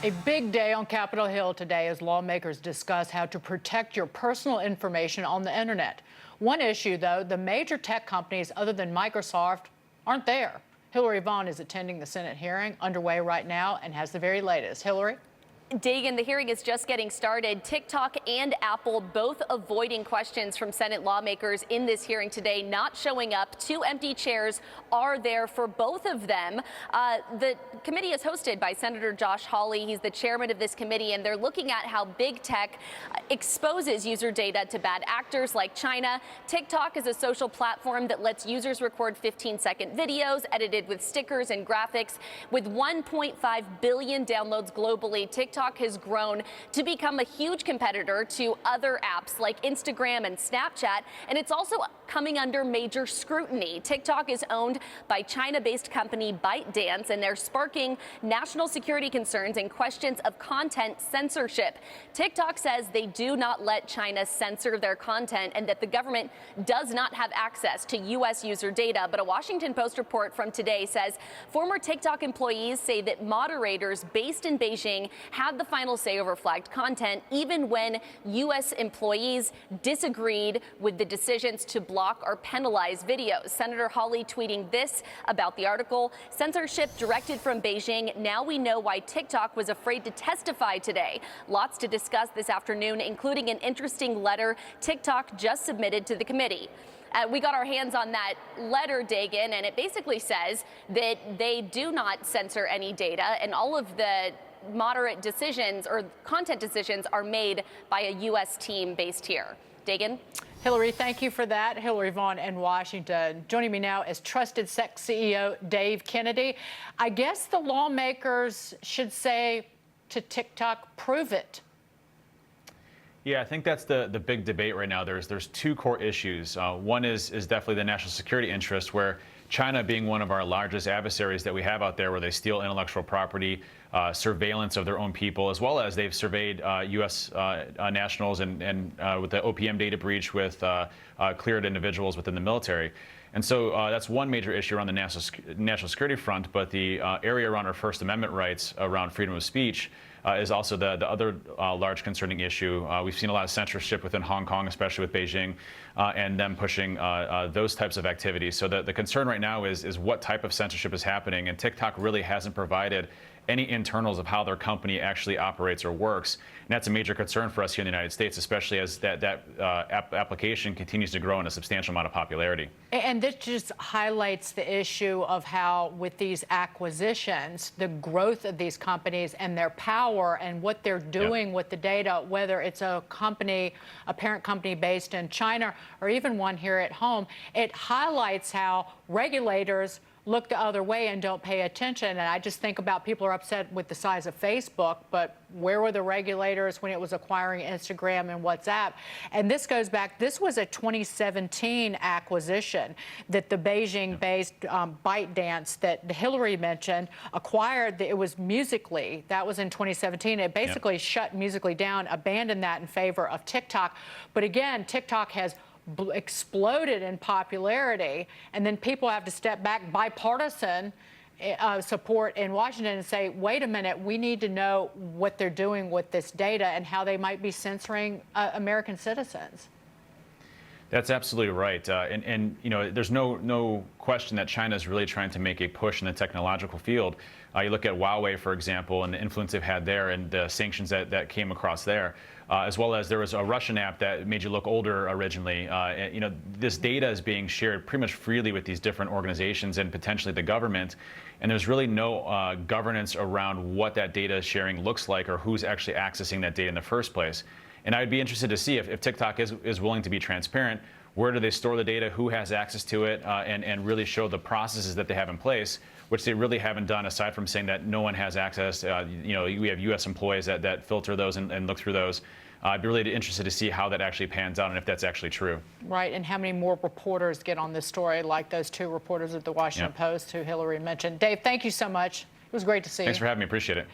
A big day on Capitol Hill today as lawmakers discuss how to protect your personal information on the internet. One issue, though, the major tech companies other than Microsoft aren't there. Hillary Vaughn is attending the Senate hearing underway right now and has the very latest. Hillary? Dagan, the hearing is just getting started. TikTok and Apple both avoiding questions from Senate lawmakers in this hearing today, not showing up. Two empty chairs are there for both of them. The committee is hosted by Senator Josh Hawley. He's the chairman of this committee, and they're looking at how big tech exposes user data to bad actors like China. TikTok is a social platform that lets users record 15-second videos edited with stickers and graphics. With 1.5 billion downloads globally, TikTok has grown to become a huge competitor to other apps like Instagram and Snapchat, and it's also coming under major scrutiny. TikTok is owned by China-based company ByteDance, and they're sparking national security concerns and questions of content censorship. TikTok says they do not let China censor their content and that the government does not have access to U.S. user data. But a Washington Post report from today says former TikTok employees say that moderators based in Beijing had the final say over flagged content, even when U.S. employees disagreed with the decisions to block or penalize videos. Senator Hawley tweeting this about the article: censorship directed from Beijing. Now we know why TikTok was afraid to testify today. Lots to discuss this afternoon, including an interesting letter TikTok just submitted to the committee. We got our hands on that letter, Dagan, and it basically says that they do not censor any data, and all of the moderate decisions or content decisions are made by a U.S. team based here. Dagan? Hillary, thank you for that. Hillary Vaughn in Washington. Joining me now is Trusted Sex CEO Dave Kennedy. I guess the lawmakers should say to TikTok, prove it. Yeah, I think that's the big debate right now. There's two core issues. One is definitely the national security interest, where China being one of our largest adversaries that we have out there, where they steal intellectual property, surveillance of their own people, as well as they've surveyed U.S. Nationals and with the OPM data breach with cleared individuals within the military. And so that's one major issue around the national security front, but the area around our First Amendment rights around freedom of speech is also the other large concerning issue. We've seen a lot of censorship within Hong Kong, especially with Beijing, and them pushing those types of activities. So the concern right now is what type of censorship is happening, and TikTok really hasn't provided any internals of how their company actually operates or works. And that's a major concern for us here in the United States, especially as that application continues to grow in a substantial amount of popularity. And this just highlights the issue of how, with these acquisitions, the growth of these companies and their power and what they're doing with the data, whether it's a company, a parent company based in China, or even one here at home, it highlights how regulators look the other way and don't pay attention. And I just think about people are upset with the size of Facebook, but where were the regulators when it was acquiring Instagram and WhatsApp? And this goes back, this was a 2017 acquisition that the Beijing-based ByteDance that Hillary mentioned acquired. It was Musical.ly. That was in 2017. It basically shut Musical.ly down, abandoned that in favor of TikTok. But again, TikTok has exploded in popularity, and then people have to step back, bipartisan support in Washington, and say, wait a minute, we need to know what they're doing with this data and how they might be censoring American citizens. That's absolutely right. And you know, there's no question that China is really trying to make a push in the technological field. You look at Huawei, for example, and the influence they've had there and the sanctions that came across there, as well as there was a Russian app that made you look older originally. You know, this data is being shared pretty much freely with these different organizations and potentially the government. And there's really no governance around what that data sharing looks like or who's actually accessing that data in the first place. And I'd be interested to see if TikTok is willing to be transparent. Where do they store the data? Who has access to it? And really show the processes that they have in place, which they really haven't done, aside from saying that no one has access. You know, we have U.S. employees that filter those and look through those. I'd be really interested to see how that actually pans out and if that's actually true. Right, and how many more reporters get on this story, like those two reporters at the Washington Post who Hillary mentioned. Dave, thank you so much. It was great to see you. Thanks for having me. Appreciate it.